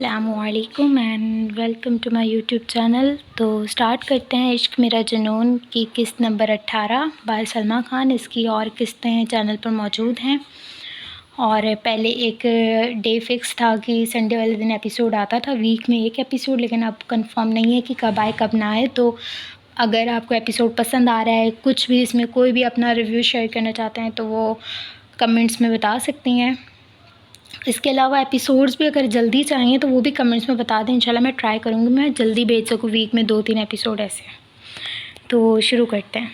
अस्सलामुअलैकुम and welcome to my YouTube channel. तो start करते हैं इश्क मेरा जुनून की किस्त नंबर 18 बाय सलमा खान। इसकी और किस्तें चैनल पर मौजूद हैं। और पहले एक डे फिक्स था कि संडे वाले दिन एपिसोड आता था, वीक में एक एपिसोड, लेकिन अब कंफर्म नहीं है कि कब आए कब ना आए। तो अगर आपको एपिसोड पसंद आ रहा है, कुछ भी इसमें कोई भी अपना रिव्यू शेयर करना चाहते हैं तो वो कमेंट्स में बता सकती हैं। इसके अलावा एपिसोड्स भी अगर जल्दी चाहिए तो वो भी कमेंट्स में बता दें। इंशाल्लाह मैं ट्राई करूँगी मैं जल्दी भेज सकूँ, वीक में 2-3 एपिसोड ऐसे। तो शुरू करते हैं।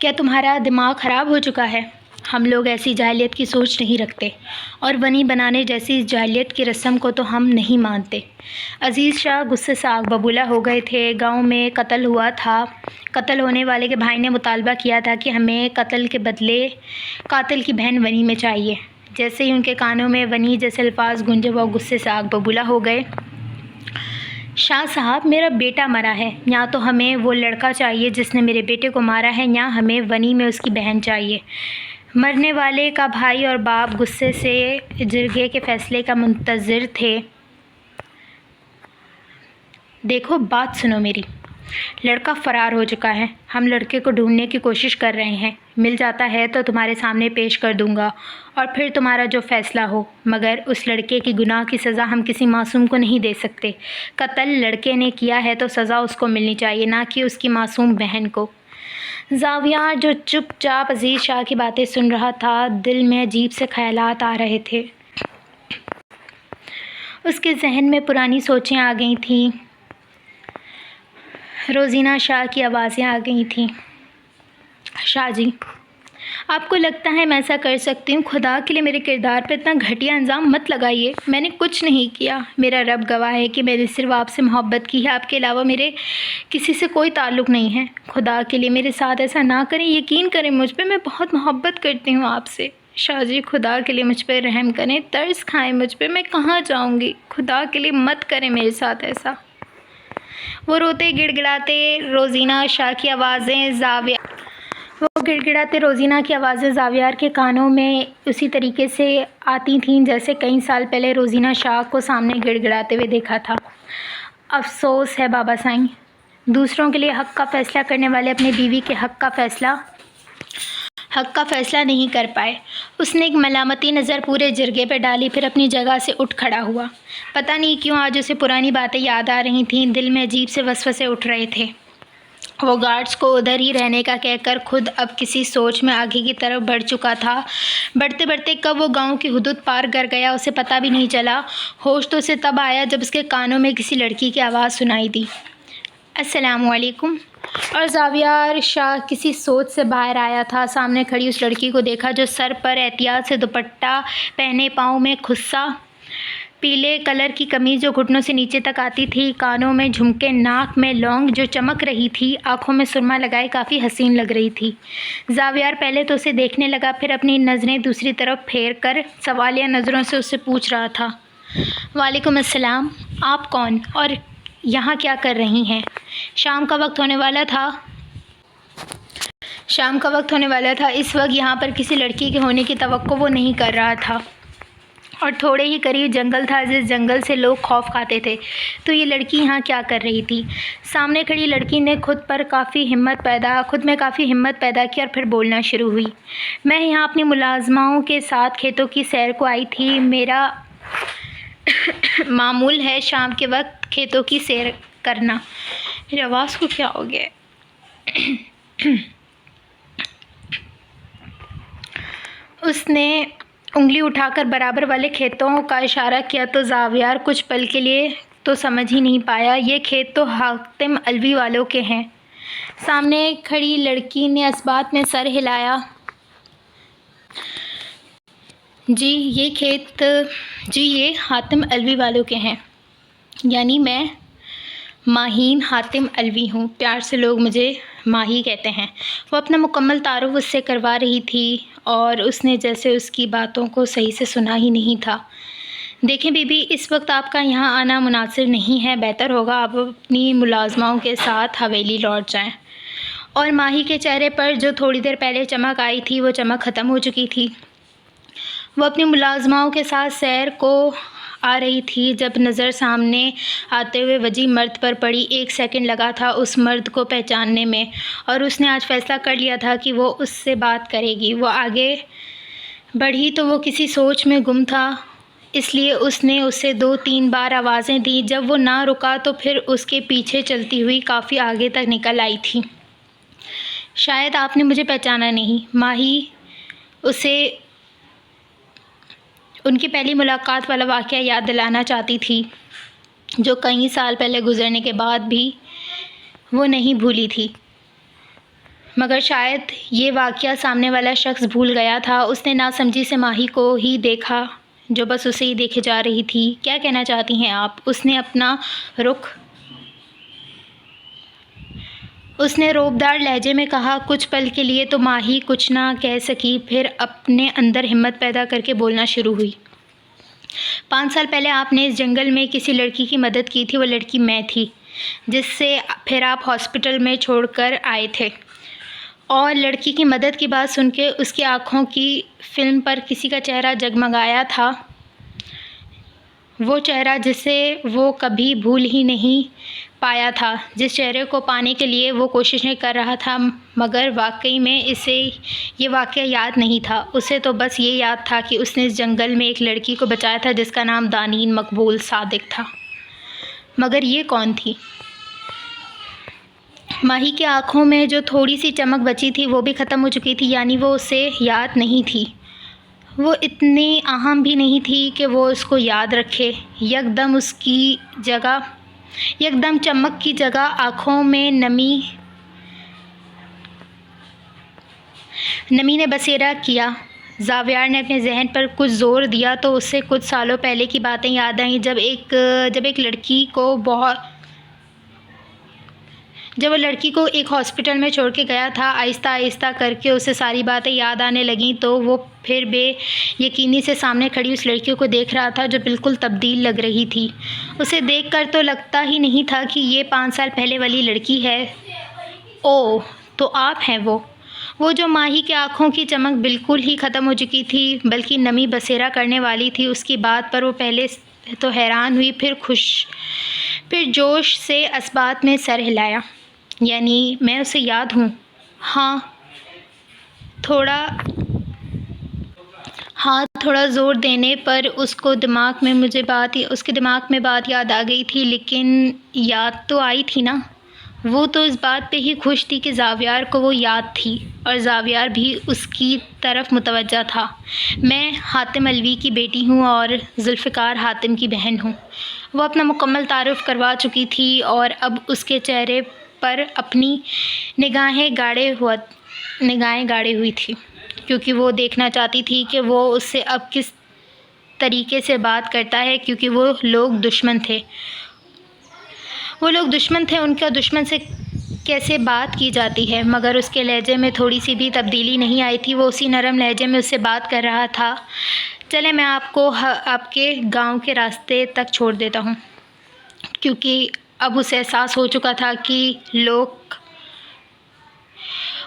क्या तुम्हारा दिमाग ख़राब हो चुका है? हम लोग ऐसी जाहिलियत की सोच नहीं रखते और बनी बनाने जैसी जाहिलियत की रस्म को तो हम नहीं मानते। अज़ीज़ शाह गुस्से से आग बबूला हो गए थे। गांव में कत्ल हुआ था। कत्ल होने वाले के भाई ने मुतालबा किया था कि हमें कत्ल के बदले कातिल की बहन वनी में चाहिए। जैसे ही उनके कानों में वनी जैसे अल्फाज गूंजे वो गुस्से से आग बबूला हो गए। शाह साहब, मेरा बेटा मरा है, या तो हमें वो लड़का चाहिए जिसने मेरे बेटे को मारा है, या हमें वनी में उसकी बहन चाहिए। मरने वाले का भाई और बाप गुस्से से जिरगे के फ़ैसले का मुंतज़िर थे। देखो, बात सुनो मेरी। लड़का फ़रार हो चुका है। हम लड़के को ढूंढने की कोशिश कर रहे हैं। मिल जाता है तो तुम्हारे सामने पेश कर दूंगा और फिर तुम्हारा जो फ़ैसला हो। मगर उस लड़के की गुनाह की सज़ा हम किसी मासूम को नहीं दे सकते। कत्ल लड़के ने किया है तो सज़ा उसको मिलनी चाहिए, ना कि उसकी मासूम बहन को। ज़ावियार, जो चुपचाप अज़ीज़ शाह की बातें सुन रहा था, दिल में अजीब से ख़यालात आ रहे थे। उसके जहन में पुरानी सोचें आ गई थीं। रोज़ीना शाह की आवाज़ें आ गई थीं। शाह जी, आपको लगता है मैं ऐसा कर सकती हूँ? खुदा के लिए मेरे किरदार पर इतना घटिया इल्ज़ाम मत लगाइए। मैंने कुछ नहीं किया। मेरा रब गवाह है कि मैंने सिर्फ आपसे मोहब्बत की है। आपके अलावा मेरे किसी से कोई ताल्लुक़ नहीं है। खुदा के लिए मेरे साथ ऐसा ना करें। यकीन करें मुझ पर, मैं बहुत मोहब्बत करती हूँ आपसे। शाह जी, खुदा के लिए मुझ पर रहम करें, तरस खाएं मुझ पर। मैं कहाँ जाऊँगी? खुदा के लिए मत करें मेरे साथ ऐसा। वो रोते गिड़गिड़ाते रोज़ीना शाह की आवाज़ें ज़ावियार के कानों में उसी तरीके से आती थीं जैसे कई साल पहले रोज़ीना शाह को सामने गिड़गिड़ाते हुए देखा था। अफ़सोस है बाबा साईं, दूसरों के लिए हक़ का फ़ैसला करने वाले अपने बीवी के हक़ का फ़ैसला नहीं कर पाए। उसने एक मलामती नज़र पूरे जिरगे पर डाली, फिर अपनी जगह से उठ खड़ा हुआ। पता नहीं क्यों आज उसे पुरानी बातें याद आ रही थीं। दिल में अजीब से वसवसे उठ रहे थे। वो गार्ड्स को उधर ही रहने का कहकर खुद अब किसी सोच में आगे की तरफ बढ़ चुका था। बढ़ते बढ़ते कब वो गांव की हुदूद पार कर गया उसे पता भी नहीं चला। होश तो उसे तब आया जब उसके कानों में किसी लड़की की आवाज़ सुनाई दी, अस्सलामुअलैकुम। और ज़ावियार शाह किसी सोच से बाहर आया था। सामने खड़ी उस लड़की को देखा जो सर पर एहतियात से दुपट्टा पहने, पाँव में खुस्सा, पीले कलर की कमीज़ जो घुटनों से नीचे तक आती थी, कानों में झुमके, नाक में लौंग जो चमक रही थी, आंखों में सुरमा लगाए काफ़ी हसीन लग रही थी। ज़ावियार पहले तो उसे देखने लगा, फिर अपनी नज़रें दूसरी तरफ फेर कर सवालिया नज़रों से उससे पूछ रहा था, वालेकुम अस्सलाम, आप कौन और यहाँ क्या कर रही हैं? शाम का वक्त होने वाला था। इस वक्त यहाँ पर किसी लड़की के होने की तवक्को वो नहीं कर रहा था। और थोड़े ही करीब जंगल था जिस जंगल से लोग खौफ खाते थे। तो ये लड़की यहाँ क्या कर रही थी? सामने खड़ी लड़की ने खुद में काफ़ी हिम्मत पैदा की और फिर बोलना शुरू हुई। मैं यहाँ अपनी मुलाजमाओं के साथ खेतों की सैर को आई थी। मेरा मामूल है शाम के वक्त खेतों की सैर करना। मेरी आवाज़ को क्या हो गया? उसने उंगली उठाकर बराबर वाले खेतों का इशारा किया तो ज़ावियार कुछ पल के लिए तो समझ ही नहीं पाया। ये खेत तो हातिम अलवी वालों के हैं। सामने खड़ी लड़की ने इस्बात में सर हिलाया। जी ये हातिम अलवी वालों के हैं, यानी मैं माहीन हातिम अलवी हूँ। प्यार से लोग मुझे माही कहते हैं। वो अपना मुकम्मल तारुफ उससे करवा रही थी और उसने जैसे उसकी बातों को सही से सुना ही नहीं था। देखें बीबी, इस वक्त आपका यहाँ आना मुनासिब नहीं है। बेहतर होगा आप अपनी मुलाजमाओं के साथ हवेली लौट जाएं। और माही के चेहरे पर जो थोड़ी देर पहले चमक आई थी वो चमक ख़त्म हो चुकी थी। वो अपनी मुलाजमाओं के साथ सैर को आ रही थी जब नज़र सामने आते हुए वजी मर्द पर पड़ी। 1 सेकंड लगा था उस मर्द को पहचानने में, और उसने आज फ़ैसला कर लिया था कि वो उससे बात करेगी। वो आगे बढ़ी तो वो किसी सोच में गुम था, इसलिए उसने उसे 2-3 बार आवाज़ें दी। जब वो ना रुका तो फिर उसके पीछे चलती हुई काफ़ी आगे तक निकल आई थी। शायद आपने मुझे पहचाना नहीं, माही उसे उनकी पहली मुलाकात वाला वाक़या याद दिलाना चाहती थी, जो कई साल पहले गुज़रने के बाद भी वो नहीं भूली थी। मगर शायद ये वाक़या सामने वाला शख्स भूल गया था। उसने नासमझी से माही को ही देखा, जो बस उसे ही देखे जा रही थी। क्या कहना चाहती हैं आप? उसने रोबदार लहजे में कहा। कुछ पल के लिए तो माही कुछ ना कह सकी, फिर अपने अंदर हिम्मत पैदा करके बोलना शुरू हुई। 5 साल पहले आपने इस जंगल में किसी लड़की की मदद की थी। वो लड़की मैं थी, जिससे फिर आप हॉस्पिटल में छोड़कर आए थे। और लड़की की मदद की बात सुन के उसकी आँखों की फिल्म पर किसी का चेहरा जगमगाया था, वो चेहरा जिसे वो कभी भूल ही नहीं पाया था, जिस चेहरे को पाने के लिए वो कोशिशें कर रहा था। मगर वाकई में इसे ये वाक़या याद नहीं था। उसे तो बस ये याद था कि उसने इस जंगल में एक लड़की को बचाया था जिसका नाम दानीन मकबूल सादिक था। मगर ये कौन थी? माही की आंखों में जो थोड़ी सी चमक बची थी वो भी ख़त्म हो चुकी थी, यानी वो उसे याद नहीं थी। वो इतनी अहम भी नहीं थी कि वो उसको याद रखे। यकदम चमक की जगह आँखों में नमी ने बसेरा किया। ज़ावियार ने अपने जहन पर कुछ ज़ोर दिया तो उससे कुछ सालों पहले की बातें याद आईं, जब वो लड़की को एक हॉस्पिटल में छोड़ के गया था। आहिस्ता आहिस्ता करके उसे सारी बातें याद आने लगीं, तो वो फिर बेयकीनी से सामने खड़ी उस लड़की को देख रहा था जो बिल्कुल तब्दील लग रही थी। उसे देखकर तो लगता ही नहीं था कि ये 5 साल पहले वाली लड़की है। ओह, तो आप हैं वो जो माही की आंखों की चमक बिल्कुल ही ख़त्म हो चुकी थी, बल्कि नमी बसेरा करने वाली थी उसकी बात पर। वो पहले तो हैरान हुई, फिर जोश से अस्बात में सर हिलाया। यानी मैं उसे याद हूँ? हाँ, थोड़ा ज़ोर देने पर उसके दिमाग में बात याद आ गई थी। लेकिन याद तो आई थी ना। वो तो इस बात पे ही खुश थी कि ज़ावियार को वो याद थी, और ज़ावियार भी उसकी तरफ मुतवज्जा था। मैं हातिम अलवी की बेटी हूँ और जुल्फ़िकार हातिम की बहन हूँ। वो अपना मुकम्मल तारुफ़ करवा चुकी थी, और अब उसके चेहरे पर अपनी निगाहें गाड़े हुई थी, क्योंकि वो देखना चाहती थी कि वो उससे अब किस तरीके से बात करता है, क्योंकि वो लोग दुश्मन थे। उनका दुश्मन से कैसे बात की जाती है। मगर उसके लहजे में थोड़ी सी भी तब्दीली नहीं आई थी। वो उसी नरम लहजे में उससे बात कर रहा था। चले, मैं आपको आपके गांव के रास्ते तक छोड़ देता हूँ, क्योंकि अब उसे एहसास हो चुका था कि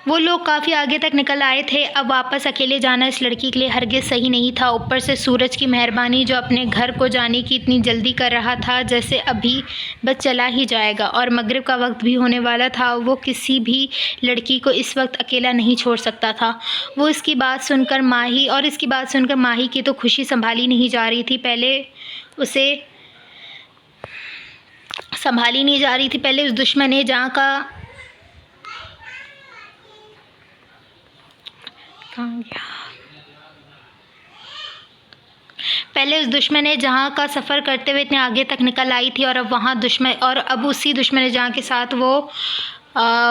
वो लोग काफ़ी आगे तक निकल आए थे। अब वापस अकेले जाना इस लड़की के लिए हरगिज़ सही नहीं था। ऊपर से सूरज की मेहरबानी, जो अपने घर को जाने की इतनी जल्दी कर रहा था जैसे अभी बस चला ही जाएगा, और मगरिब का वक्त भी होने वाला था। वो किसी भी लड़की को इस वक्त अकेला नहीं छोड़ सकता था। इसकी बात सुनकर माही की तो खुशी संभाली नहीं जा रही थी। पहले उस दुश्मन ने जहाँ का सफ़र करते हुए इतने आगे तक निकल आई थी, और अब उसी दुश्मन जहाँ के साथ वो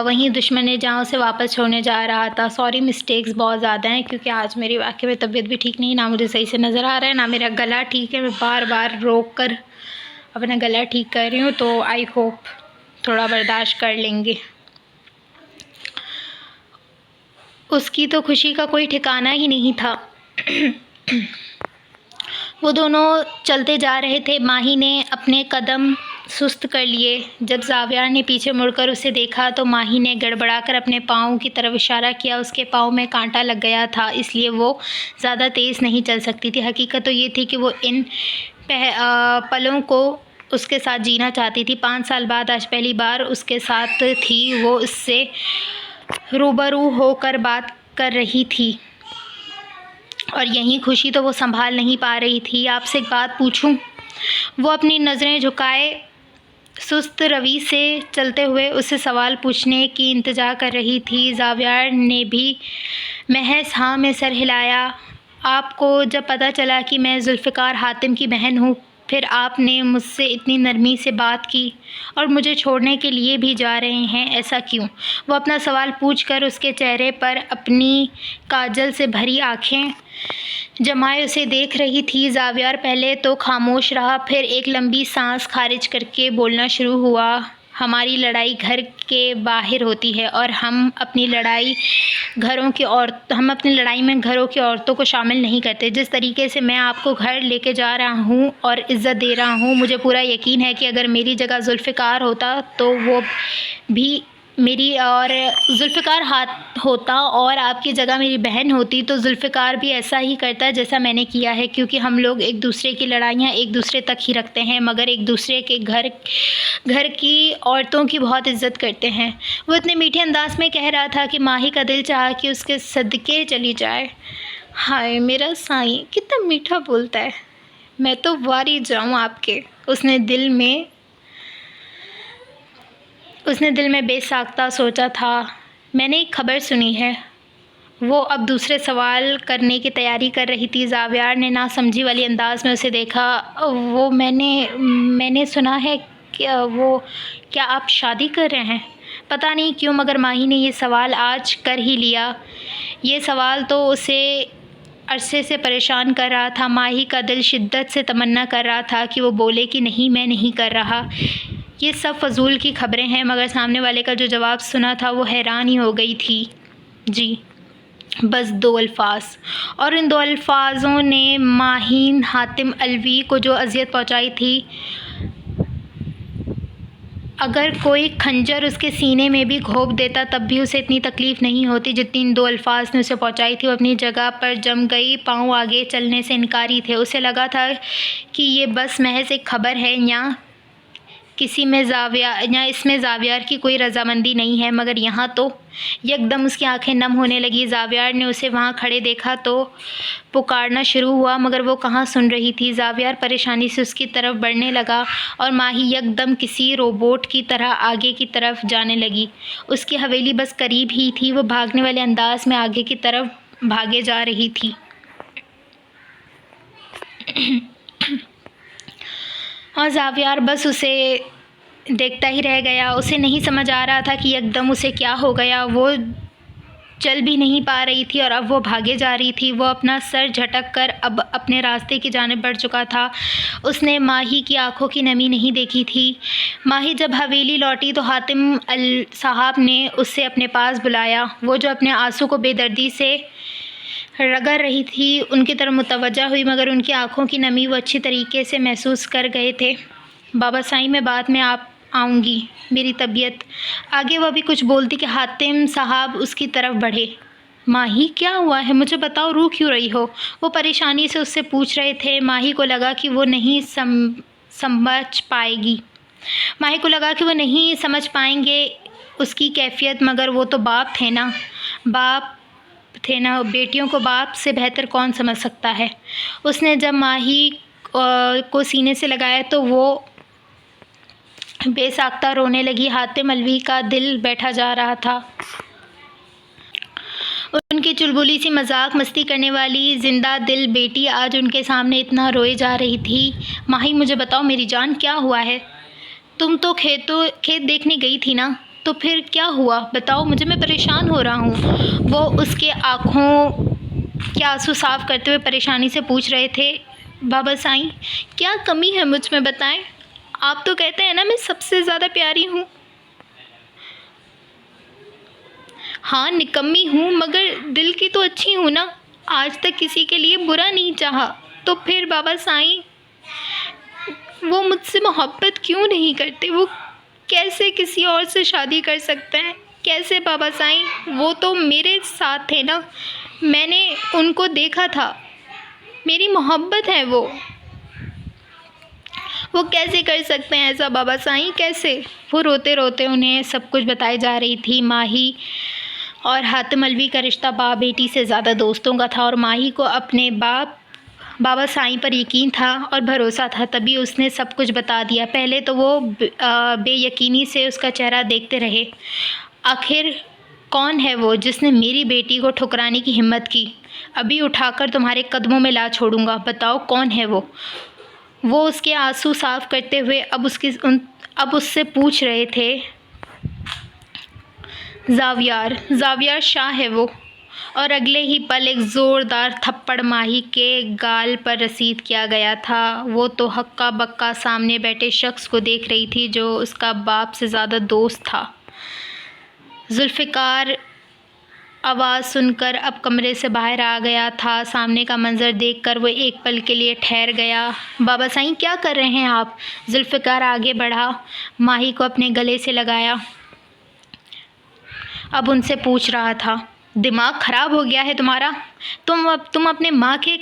वहीं दुश्मन जहाँ उसे वापस छोड़ने जा रहा था। सॉरी, मिस्टेक्स बहुत ज़्यादा हैं, क्योंकि आज मेरी वाकई में तबीयत भी ठीक नहीं, ना मुझे सही से नज़र आ रहा है, ना मेरा गला ठीक है। मैं बार बार रोक कर अपना गला ठीक कर रही हूँ, तो आई होप थोड़ा बर्दाश्त कर लेंगे। उसकी तो खुशी का कोई ठिकाना ही नहीं था। वो दोनों चलते जा रहे थे। माही ने अपने कदम सुस्त कर लिए। जब ज़ावियार ने पीछे मुड़कर उसे देखा तो माही ने गड़बड़ाकर अपने पाँव की तरफ इशारा किया। उसके पाँव में कांटा लग गया था, इसलिए वो ज़्यादा तेज़ नहीं चल सकती थी। हकीकत तो ये थी कि वो इन पलों को उसके साथ जीना चाहती थी। 5 साल बाद आज पहली बार उसके साथ थी। वो उससे रूबरू होकर बात कर रही थी और यही खुशी तो वो संभाल नहीं पा रही थी। आपसे एक बात पूछूं? वो अपनी नज़रें झुकाए सुस्त रवि से चलते हुए उससे सवाल पूछने की इंतज़ार कर रही थी। ज़ावियार ने भी महज हाँ में सर हिलाया। आपको जब पता चला कि मैं जुल्फ़िकार हातिम की बहन हूँ, फिर आपने मुझसे इतनी नरमी से बात की और मुझे छोड़ने के लिए भी जा रहे हैं, ऐसा क्यों? वो अपना सवाल पूछकर उसके चेहरे पर अपनी काजल से भरी आँखें जमाए उसे देख रही थी। ज़ावियार पहले तो खामोश रहा, फिर एक लंबी सांस खारिज करके बोलना शुरू हुआ। हमारी लड़ाई घर के बाहर होती है और हम अपनी लड़ाई में घरों की औरतों को शामिल नहीं करते। जिस तरीके से मैं आपको घर लेके जा रहा हूँ और इज़्ज़त दे रहा हूँ, मुझे पूरा यकीन है कि अगर मेरी जगह जुल्फ़िकार होता तो वो भी मेरी और जुल्फ़िकार हाथ होता और आपकी जगह मेरी बहन होती तो जुल्फ़िकार भी ऐसा ही करता जैसा मैंने किया है, क्योंकि हम लोग एक दूसरे की लड़ाइयाँ एक दूसरे तक ही रखते हैं, मगर एक दूसरे के घर की औरतों की बहुत इज़्ज़त करते हैं। वो इतने मीठे अंदाज में कह रहा था कि माही का दिल चाहा कि उसके सदके चली जाए। हाय मेरा साईं, कितना मीठा बोलता है, मैं तो वारी जाऊँ आपके। उसने दिल में बेसाख्ता सोचा था। मैंने एक खबर सुनी है। वो अब दूसरे सवाल करने की तैयारी कर रही थी। ज़ावियार ने नासमझी वाली अंदाज में उसे देखा। वो मैंने सुना है कि क्या आप शादी कर रहे हैं? पता नहीं क्यों मगर माही ने ये सवाल आज कर ही लिया। ये सवाल तो उसे अरसे से परेशान कर रहा था। माही का दिल शिद्दत से तमन्ना कर रहा था कि वो बोले कि नहीं, मैं नहीं कर रहा। ये सब फजूल की खबरें हैं, मगर सामने वाले का जो जवाब सुना था वो हैरान ही हो गई थी। जी, बस 2 अल्फाज, और इन 2 अल्फाजों ने माहीन हातिम अलवी को जो अजियत पहुंचाई थी, अगर कोई खंजर उसके सीने में भी घोंप देता तब भी उसे इतनी तकलीफ़ नहीं होती जितनी इन 2 अल्फाज ने उसे पहुंचाई थी। वो अपनी जगह पर जम गई, पाँव आगे चलने से इनकारी थे। उसे लगा था कि ये बस महज एक खबर है या इसमें ज़ावियार की कोई रजामंदी नहीं है, मगर यहाँ तो यकदम उसकी आंखें नम होने लगी। ज़ावियार ने उसे वहाँ खड़े देखा तो पुकारना शुरू हुआ, मगर वो कहाँ सुन रही थी। ज़ावियार परेशानी से उसकी तरफ बढ़ने लगा और माही यकदम किसी रोबोट की तरह आगे की तरफ जाने लगी। उसकी हवेली बस करीब ही थी। वो भागने वाले अंदाज में आगे की तरफ भागे जा रही थी। और ज़ावियार बस उसे देखता ही रह गया। उसे नहीं समझ आ रहा था कि एकदम उसे क्या हो गया। वो चल भी नहीं पा रही थी और अब वो भागे जा रही थी। वो अपना सर झटक कर अब अपने रास्ते की जानिब बढ़ चुका था। उसने माही की आंखों की नमी नहीं देखी थी। माही जब हवेली लौटी तो हातिम अल साहब ने उसे अपने पास बुलाया। वो जो अपने आंसू को बेदर्दी से रगड़ रही थी उनकी तरफ मुतवज्जा हुई, मगर उनकी आंखों की नमी वो अच्छी तरीके से महसूस कर गए थे। बाबा साईं, मैं बाद में आप आऊँगी, मेरी तबीयत। आगे वह भी कुछ बोलती कि हातिम साहब उसकी तरफ बढ़े। माही, क्या हुआ है, मुझे बताओ, रो क्यों रही हो? वो परेशानी से उससे पूछ रहे थे। माही को लगा कि वो नहीं समझ पाएंगे उसकी कैफियत, मगर वो तो बाप थे ना, बेटियों को बाप से बेहतर कौन समझ सकता है। उसने जब माही को सीने से लगाया तो वो बेसाख्ता रोने लगी। हातिम अलवी का दिल बैठा जा रहा था। उनकी चुलबुली सी मजाक मस्ती करने वाली जिंदा दिल बेटी आज उनके सामने इतना रोए जा रही थी। माही, मुझे बताओ मेरी जान, क्या हुआ है? तुम तो खेत देखने गई थी ना, तो फिर क्या हुआ बताओ मुझे, मैं परेशान हो रहा हूँ। वो उसके आँखों के आंसू साफ करते हुए परेशानी से पूछ रहे थे। बाबा साईं, क्या कमी है मुझ में, बताएं। आप तो कहते हैं ना मैं सबसे ज़्यादा प्यारी हूँ। हाँ, निकम्मी हूँ मगर दिल की तो अच्छी हूँ ना, आज तक किसी के लिए बुरा नहीं चाहा। तो फिर बाबा साईं, वो मुझसे मोहब्बत क्यों नहीं करते? वो कैसे किसी और से शादी कर सकते हैं? कैसे बाबा साईं? वो तो मेरे साथ थे ना, मैंने उनको देखा था, मेरी मोहब्बत है वो कैसे कर सकते हैं ऐसा बाबा साईं, कैसे? वो रोते रोते उन्हें सब कुछ बताई जा रही थी। माही और हातिम अलवी का रिश्ता बाप बेटी से ज़्यादा दोस्तों का था और माही को अपने बाबा साईं पर यकीन था और भरोसा था, तभी उसने सब कुछ बता दिया। पहले तो वो बेयकीनी से उसका चेहरा देखते रहे। आखिर कौन है वो जिसने मेरी बेटी को ठुकराने की हिम्मत की? अभी उठाकर तुम्हारे कदमों में ला छोड़ूंगा, बताओ कौन है वो? वो उसके आंसू साफ करते हुए अब उससे पूछ रहे थे। ज़ावियार शाह है वो। और अगले ही पल एक ज़ोरदार थप्पड़ माही के गाल पर रसीद किया गया था। वो तो हक्का बक्का सामने बैठे शख्स को देख रही थी जो उसका बाप से ज़्यादा दोस्त था। जुल्फ़िकार आवाज़ सुनकर अब कमरे से बाहर आ गया था। सामने का मंज़र देखकर वो एक पल के लिए ठहर गया। बाबा साईं, क्या कर रहे हैं आप? जुल्फ़िकार आगे बढ़ा, माही को अपने गले से लगाया, अब उनसे पूछ रहा था, दिमाग ख़राब हो गया है तुम्हारा? तुम अपने माँ के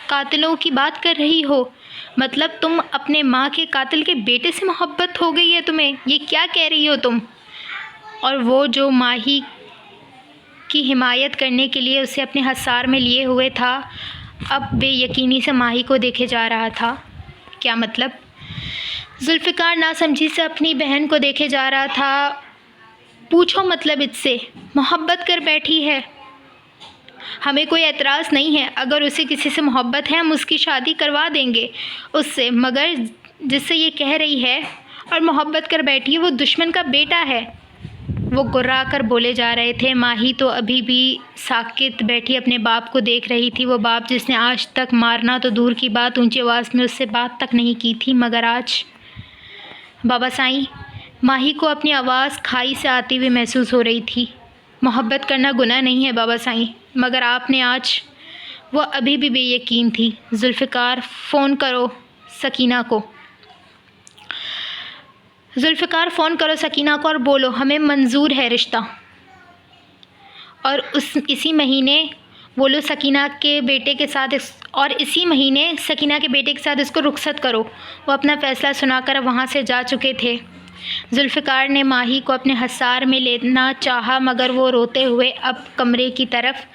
कातिलों की बात कर रही हो? मतलब तुम अपने माँ के कातिल के बेटे से मोहब्बत हो गई है तुम्हें? ये क्या कह रही हो तुम? और वो जो माही की हिमायत करने के लिए उसे अपने हसार में लिए हुए था, अब बेयकीनी से माही को देखे जा रहा था। क्या मतलब? जुल्फ़िकार नासमझी से अपनी बहन को देखे जा रहा था। पूछो मतलब इससे, मोहब्बत कर बैठी है। हमें कोई एतराज़ नहीं है, अगर उसे किसी से मोहब्बत है हम उसकी शादी करवा देंगे उससे, मगर जिससे ये कह रही है और मोहब्बत कर बैठी है वो दुश्मन का बेटा है। वो गुर्रा कर बोले जा रहे थे। माही तो अभी भी साकित बैठी अपने बाप को देख रही थी। वो बाप जिसने आज तक मारना तो दूर की बात ऊंची आवाज़ में उससे बात तक नहीं की थी, मगर आज बाबा साईं, माही को अपनी आवाज़ खाई से आती हुई महसूस हो रही थी। मोहब्बत करना गुनाह नहीं है बाबा साईं, मगर आपने आज। वो अभी भी बेयकीन थी। जुल्फ़िकार, फ़ोन करो सकीना को। जुल्फ़िकार, फ़ोन करो सकीना को और बोलो हमें मंजूर है रिश्ता। और इसी महीने बोलो सकीना के बेटे के साथ इसी महीने सकीना के बेटे के साथ इसको रुखसत करो। वो अपना फ़ैसला सुनाकर वहाँ से जा चुके थे। जुल्फ़िकार ने माही को अपने हसार में लेना चाहा, मगर वो रोते हुए अब कमरे की तरफ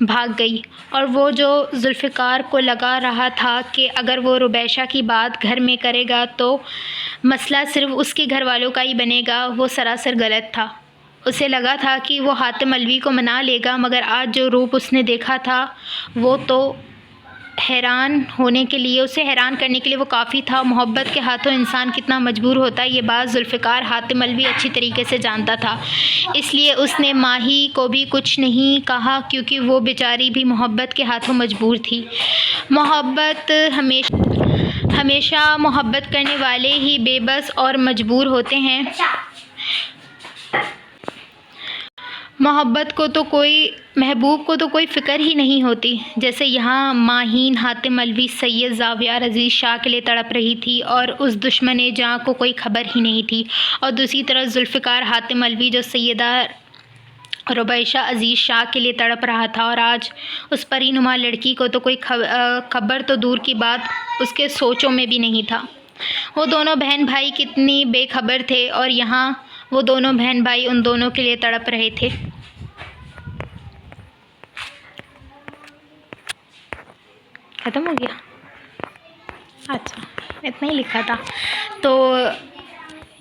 भाग गई। और वो जो जुल्फ़िकार को लगा रहा था कि अगर वो रुबैशा की बात घर में करेगा तो मसला सिर्फ़ उसके घर वालों का ही बनेगा, वो सरासर गलत था। उसे लगा था कि वो हातिम अलवी को मना लेगा, मगर आज जो रूप उसने देखा था वो तो उसे हैरान करने के लिए वो काफ़ी था। मोहब्बत के हाथों इंसान कितना मजबूर होता है, ये बात जुल्फ़िकार हातिम अलवी अच्छी तरीके से जानता था। इसलिए उसने माही को भी कुछ नहीं कहा, क्योंकि वो बेचारी भी मोहब्बत के हाथों मजबूर थी। मोहब्बत हमेशा मोहब्बत करने वाले ही बेबस और मजबूर होते हैं। महबूब को तो कोई फ़िक्र ही नहीं होती। जैसे यहाँ माहीन हातिम अलवी सैयद ज़ावियार अज़ीज़ शाह के लिए तड़प रही थी और उस दुश्मन जहाँ को कोई ख़बर ही नहीं थी, और दूसरी तरफ जुल्फ़िकार हातिम अलवी जो सैयदा रुबैशा अज़ीज़ शाह के लिए तड़प रहा था। और आज उस परीनुमा लड़की को तो कोई खबर तो दूर की बात उसके सोचों में भी नहीं था। वो दोनों बहन भाई कितनी बेखबर थे, और यहाँ वो दोनों बहन भाई उन दोनों के लिए तड़प रहे थे। ख़त्म हो गया? अच्छा, इतना ही लिखा था। तो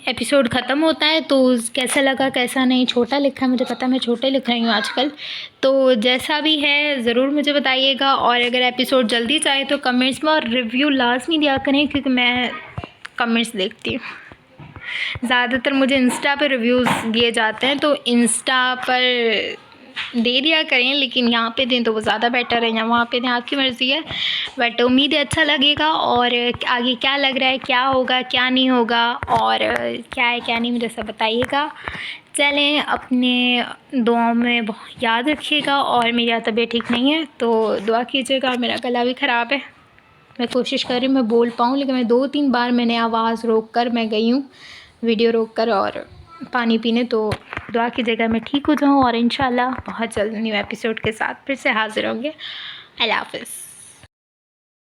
एपिसोड ख़त्म होता है। तो कैसा लगा कैसा नहीं, छोटा लिखा है, मुझे पता है मैं छोटे लिख रही हूँ आजकल। तो जैसा भी है ज़रूर मुझे बताइएगा, और अगर एपिसोड जल्दी चाहे तो कमेंट्स में और रिव्यू लाजमी दिया करें, क्योंकि मैं कमेंट्स देखती हूँ। ज़्यादातर मुझे इंस्टा पे रिव्यूज़ दिए जाते हैं, तो इंस्टा पर दे दिया करें, लेकिन यहाँ पे दें तो वो ज़्यादा बेटर है, या वहाँ पे दें, आपकी मर्ज़ी है। बट उम्मीद है अच्छा लगेगा, और आगे क्या लग रहा है, क्या होगा क्या नहीं होगा, और क्या है क्या नहीं, मुझे सब बताइएगा। चलें, अपने दुआओं में याद रखिएगा, और मेरी तबीयत ठीक नहीं है तो दुआ कीजिएगा, मेरा गला भी ख़राब है। मैं कोशिश कर रही हूँ मैं बोल पाऊँ, लेकिन मैं 2-3 बार मैंने आवाज़ रोक कर मैं गई हूँ वीडियो रोक कर और पानी पीने। तो दुआ कीजिएगा मैं ठीक हो जाऊँ और इंशाल्लाह बहुत जल्द न्यू एपिसोड के साथ फिर से हाज़िर होंगे। अल्लाह हाफ़िज़।